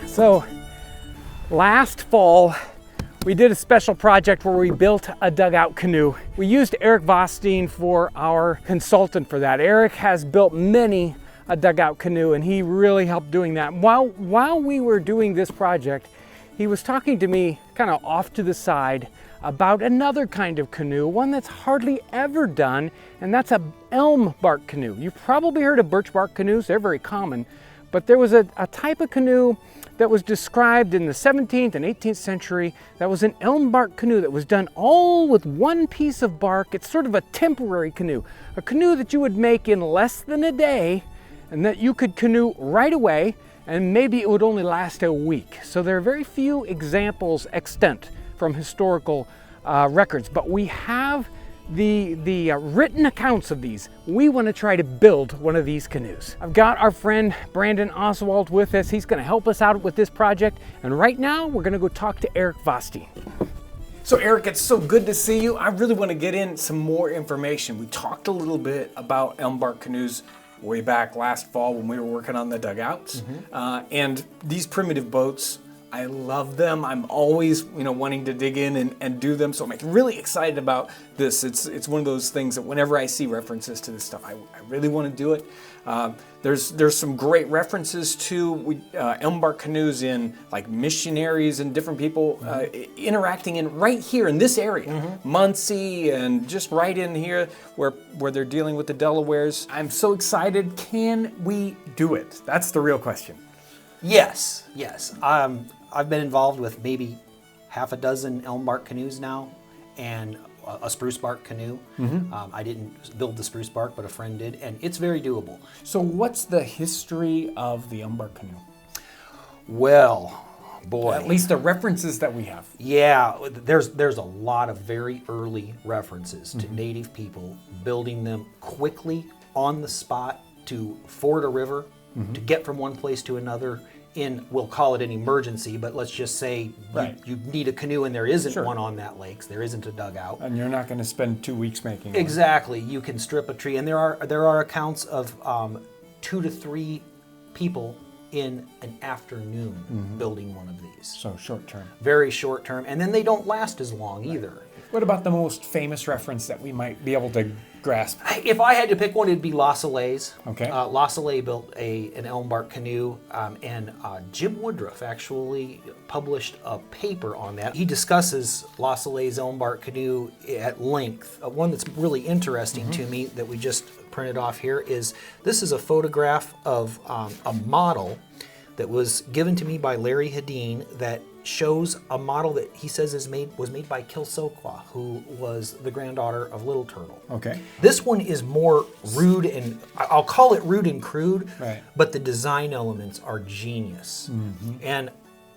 So last fall, we did a special project where we built a dugout canoe. We used Erik Vosteen for our consultant for that. Erik has built many a dugout canoe, and he really helped doing that. While we were doing this project, he was talking to me kind of off to the side about another kind of canoe, one that's hardly ever done, and that's a elm bark canoe. You've probably heard of birch bark canoes, they're very common, but there was a type of canoe that was described in the 17th and 18th century that was an elm bark canoe that was done all with one piece of bark. It's sort of a temporary canoe, a canoe that you would make in less than a day and that you could canoe right away, and maybe it would only last a week. So there are very few examples extant from historical records, but we have the written accounts of these. We want to try to build one of these canoes. I've got our friend Brandon Oswald with us. He's going to help us out with this project, and right now we're going to go talk to Erik Vosteen. So Erik, it's so good to see you. I really want to get in some more information. We talked a little bit about elm bark canoes way back last fall when we were working on the dugouts, and these primitive boats, I love them. I'm always, wanting to dig in and do them. So I'm really excited about this. It's one of those things that whenever I see references to this stuff, I really want to do it. There's some great references to elm bark canoes in like missionaries and different people interacting in right here in this area, Muncie, and just right in here where they're dealing with the Delawares. I'm so excited. Can we do it? That's the real question. Yes. I've been involved with maybe half a dozen elm bark canoes now, and a spruce bark canoe. I didn't build the spruce bark, but a friend did, and it's very doable. So what's the history of the elm bark canoe? Well, boy. At least the references that we have. Yeah, there's a lot of very early references to native people building them quickly on the spot to ford a river, to get from one place to another we'll call it an emergency, but let's just say you need a canoe and there isn't one on that lake, there isn't a dugout. And you're not going to spend 2 weeks making one. Exactly. You can strip a tree, and there are accounts of 2 to 3 people in an afternoon building one of these. So short term. Very short term, and then they don't last as long either. What about the most famous reference that we might be able to grasp? If I had to pick one, it'd be La Soleil's. Okay. La Soleil built an elm bark canoe, and Jim Woodruff actually published a paper on that. He discusses La Soleil's elm bark canoe at length. One that's really interesting to me that we just printed off here is this is a photograph of a model that was given to me by Larry Hedin that shows a model that he says was made by Kilsokwa, who was the granddaughter of Little Turtle. Okay. This one is more rude, and I'll call it rude and crude, but the design elements are genius. And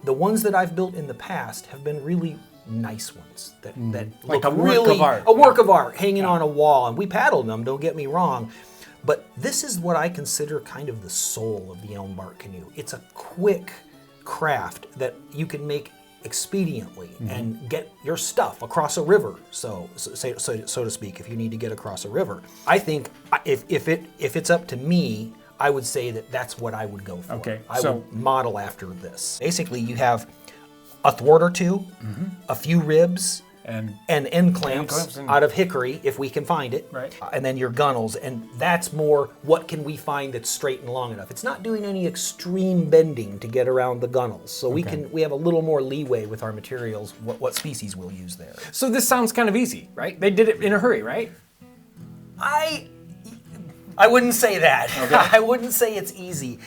the ones that I've built in the past have been really nice ones that like look a work of art. A work of art hanging on a wall, and we paddled them, don't get me wrong. But this is what I consider kind of the soul of the elm bark canoe. It's a quick craft that you can make expediently and get your stuff across a river, so to speak, if you need to get across a river. I think if it's up to me, I would say that's what I would go for. Okay, I would model after this. Basically, you have a thwart or two, a few ribs, and end clamps out of hickory, if we can find it, and then your gunnels, and that's more what can we find that's straight and long enough. It's not doing any extreme bending to get around the gunnels, so we have a little more leeway with our materials, what species we'll use there. So this sounds kind of easy, right? They did it in a hurry, right? I wouldn't say that. Okay. I wouldn't say it's easy.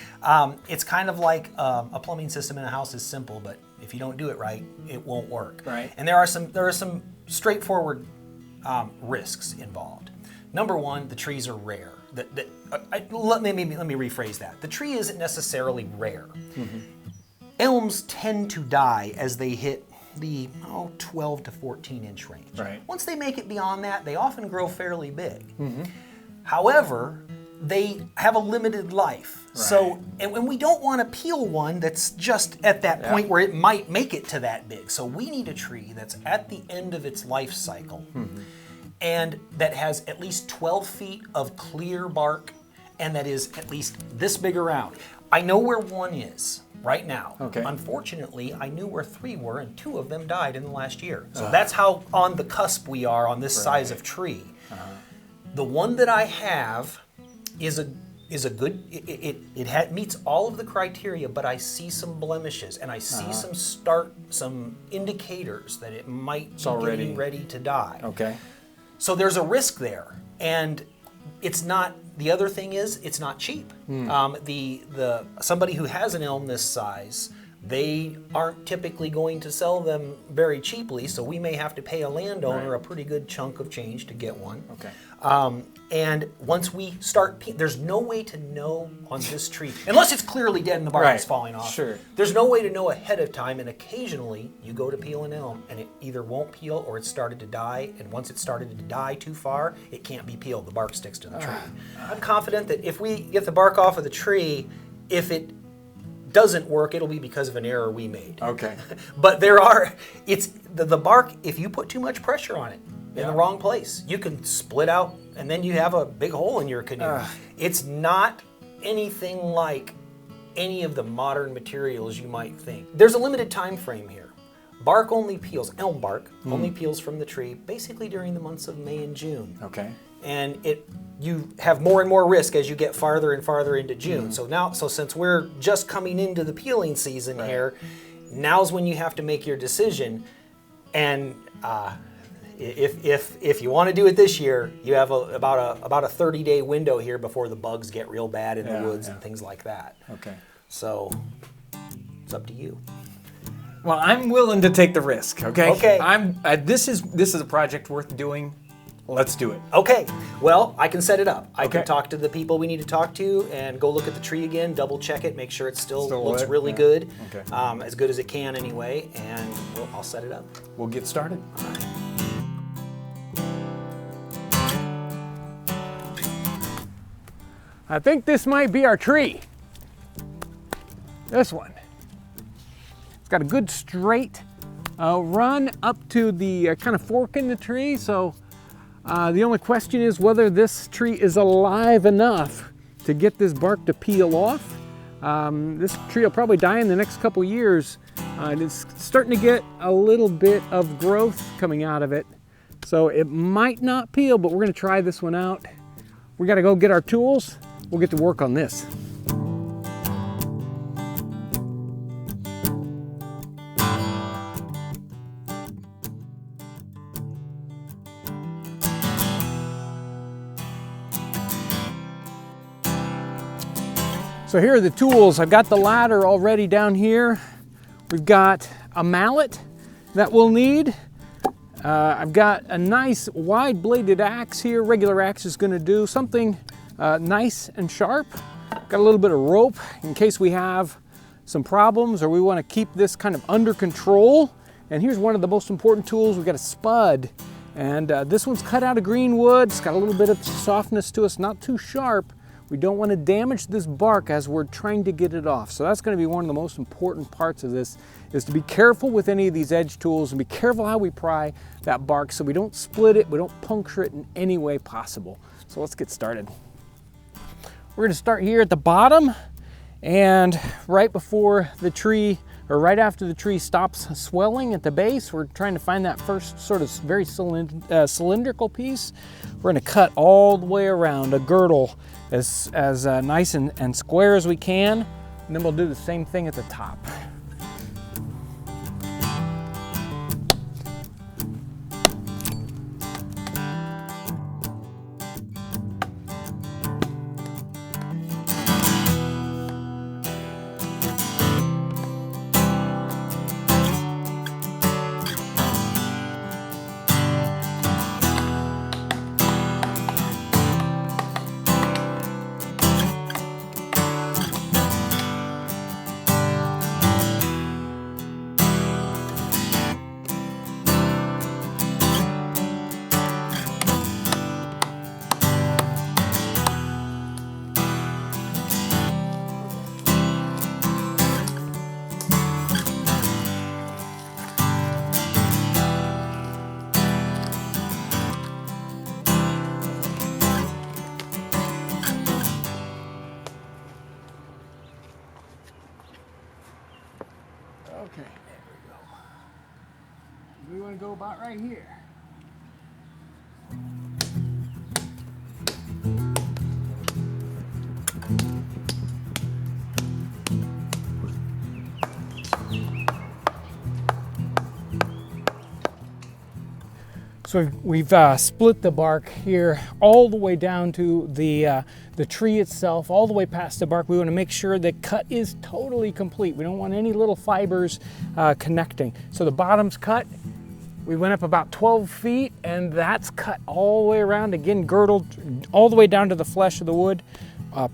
It's kind of like a plumbing system in a house is simple, but if you don't do it right, it won't work. Right. And there are some straightforward risks involved. Number one, the trees are rare. Let me rephrase that. The tree isn't necessarily rare. Elms tend to die as they hit the 12 to 14 inch range. Right. Once they make it beyond that, they often grow fairly big. However, they have a limited life. Right. So, and we don't want to peel one that's just at that point where it might make it to that big. So we need a tree that's at the end of its life cycle and that has at least 12 feet of clear bark and that is at least this big around. I know where one is right now. Okay. Unfortunately, I knew where 3 were, and 2 of them died in the last year. So that's how on the cusp we are on this size of tree. The one that I have is a good, it meets all of the criteria, but I see some blemishes, and I see some indicators that it might be getting ready to die. Okay. So there's a risk there, and it's not. The other thing is, it's not cheap. Somebody who has an elm this size, they aren't typically going to sell them very cheaply, so we may have to pay a landowner a pretty good chunk of change to get one. Okay. And once we start, there's no way to know on this tree, unless it's clearly dead and the bark is falling off. Sure. There's no way to know ahead of time, and occasionally you go to peel an elm and it either won't peel or it's started to die, and once it's started to die too far, it can't be peeled. The bark sticks to the tree. I'm confident that if we get the bark off of the tree, if it doesn't work, it'll be because of an error we made. Okay. But it's the bark, if you put too much pressure on it in the wrong place, you can split out and then you have a big hole in your canoe. It's not anything like any of the modern materials you might think. There's a limited time frame here. Bark only peels, elm bark only peels from the tree basically during the months of May and June. Okay. And you have more and more risk as you get farther and farther into June. So since we're just coming into the peeling season here, now's when you have to make your decision. And if you want to do it this year, you have about a 30-day window here before the bugs get real bad in the woods and things like that. Okay. So it's up to you. Well, I'm willing to take the risk. Okay. Okay. This is a project worth doing. Let's do it. Okay, well, I can set it up. I can talk to the people we need to talk to and go look at the tree again, double check it, make sure it still looks really good, as good as it can anyway, and I'll set it up. We'll get started. All right. I think this might be our tree. This one. It's got a good straight run up to the kind of fork in the tree, so the only question is whether this tree is alive enough to get this bark to peel off. This tree will probably die in the next couple years. It's starting to get a little bit of growth coming out of it. So it might not peel, but we're gonna try this one out. We gotta go get our tools. We'll get to work on this. So here are the tools. I've got the ladder already down here. We've got a mallet that we'll need. I've got a nice wide bladed axe here. Regular axe is gonna do something nice and sharp. Got a little bit of rope in case we have some problems or we wanna keep this kind of under control. And here's one of the most important tools. We've got a spud. And this one's cut out of green wood. It's got a little bit of softness to us, not too sharp. We don't want to damage this bark as we're trying to get it off. So that's going to be one of the most important parts of this, is to be careful with any of these edge tools and be careful how we pry that bark so we don't split it, we don't puncture it in any way possible. So let's get started. We're going to start here at the bottom and right before the tree, or right after the tree stops swelling at the base, we're trying to find that first sort of very cylindrical piece. We're going to cut all the way around a girdle as nice and square as we can, and then we'll do the same thing at the top. Okay, there we go. We want to go about right here. So we've split the bark here all the way down to the tree itself, all the way past the bark. We want to make sure the cut is totally complete. We don't want any little fibers connecting. So the bottom's cut. We went up about 12 feet, and that's cut all the way around, again girdled all the way down to the flesh of the wood,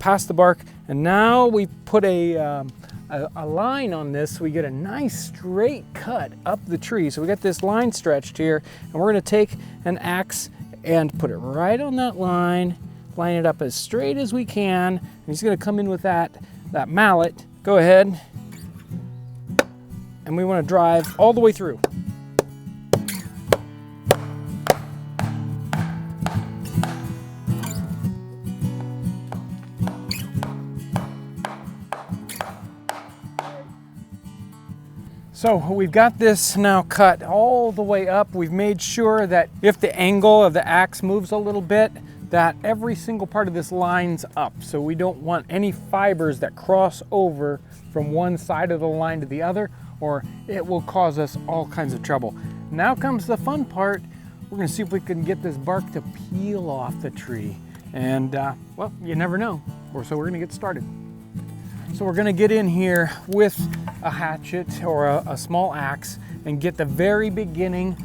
past the bark. And now we put a line on this so we get a nice straight cut up the tree. So we got this line stretched here, and we're going to take an axe and put it right on that line, line it up as straight as we can. And he's going to come in with that mallet. Go ahead. And we want to drive all the way through. So we've got this now cut all the way up. We've made sure that if the angle of the axe moves a little bit, that every single part of this lines up. So we don't want any fibers that cross over from one side of the line to the other, or it will cause us all kinds of trouble. Now comes the fun part. We're gonna see if we can get this bark to peel off the tree. And well, you never know. So we're gonna get started. So we're gonna get in here with a hatchet or a small axe and get the very beginning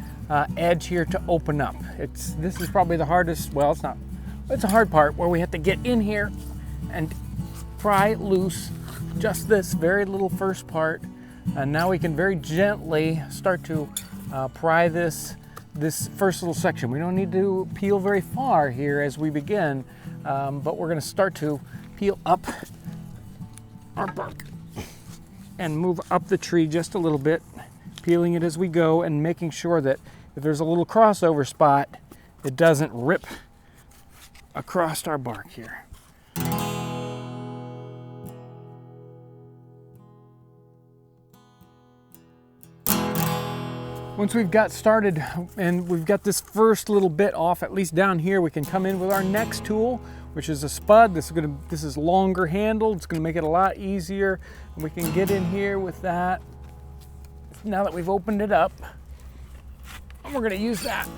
edge here to open up. This is probably the hardest, well, it's a hard part where we have to get in here and pry loose just this very little first part. And now we can very gently start to pry this first little section. We don't need to peel very far here as we begin, but we're gonna start to peel up our bark and move up the tree just a little bit, peeling it as we go and making sure that if there's a little crossover spot, it doesn't rip across our bark here. Once we've got started and we've got this first little bit off, at least down here, we can come in with our next tool, which is a spud. This is longer handled. It's gonna make it a lot easier. And we can get in here with that. Now that we've opened it up, and we're gonna use that.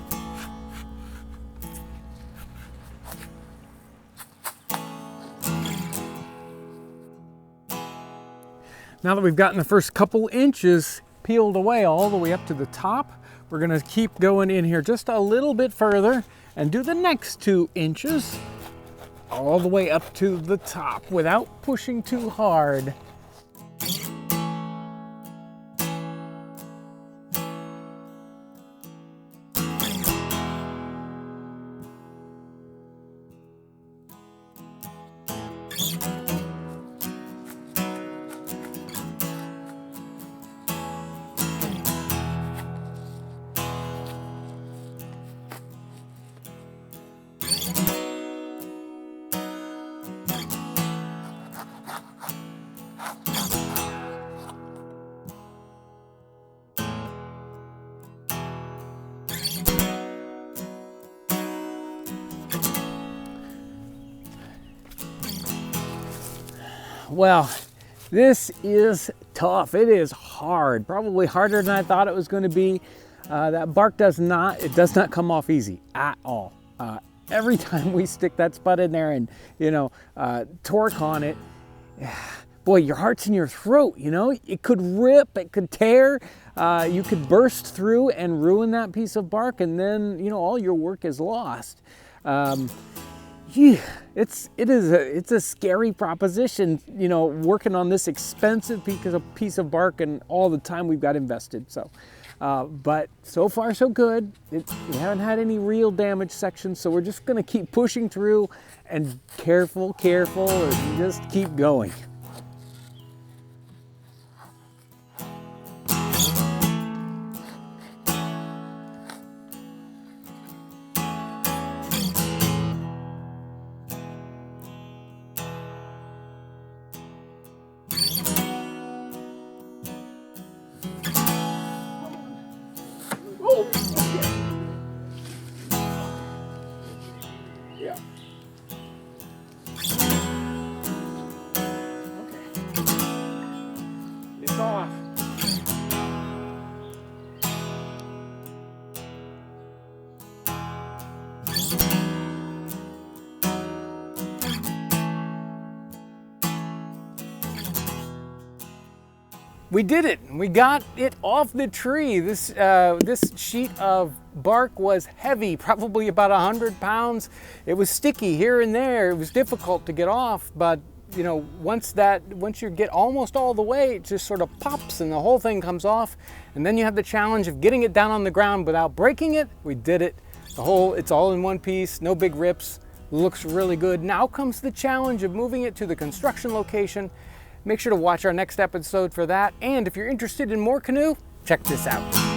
Now that we've gotten the first couple inches peeled away all the way up to the top, we're gonna keep going in here just a little bit further and do the next 2 inches all the way up to the top without pushing too hard. Well, this is tough. It is hard, probably harder than I thought it was going to be. That bark does not come off easy at all. Every time we stick that spud in there and, torque on it, boy, your heart's in your throat, It could rip, it could tear, you could burst through and ruin that piece of bark, and then, all your work is lost. It's a scary proposition, working on this expensive piece of bark and all the time we've got invested. So, but so far so good. We haven't had any real damage sections, so we're just gonna keep pushing through and careful, and just keep going. Oh, yeah. Okay. It's off. We did it. We got it off the tree. This sheet of bark was heavy, probably about 100 pounds. It was sticky here and there. It was difficult to get off, but you know, once you get almost all the way, it just sort of pops and the whole thing comes off. And then you have the challenge of getting it down on the ground without breaking it. We did it. It's all in one piece, no big rips. Looks really good. Now comes the challenge of moving it to the construction location. Make sure to watch our next episode for that. And if you're interested in more canoe, check this out.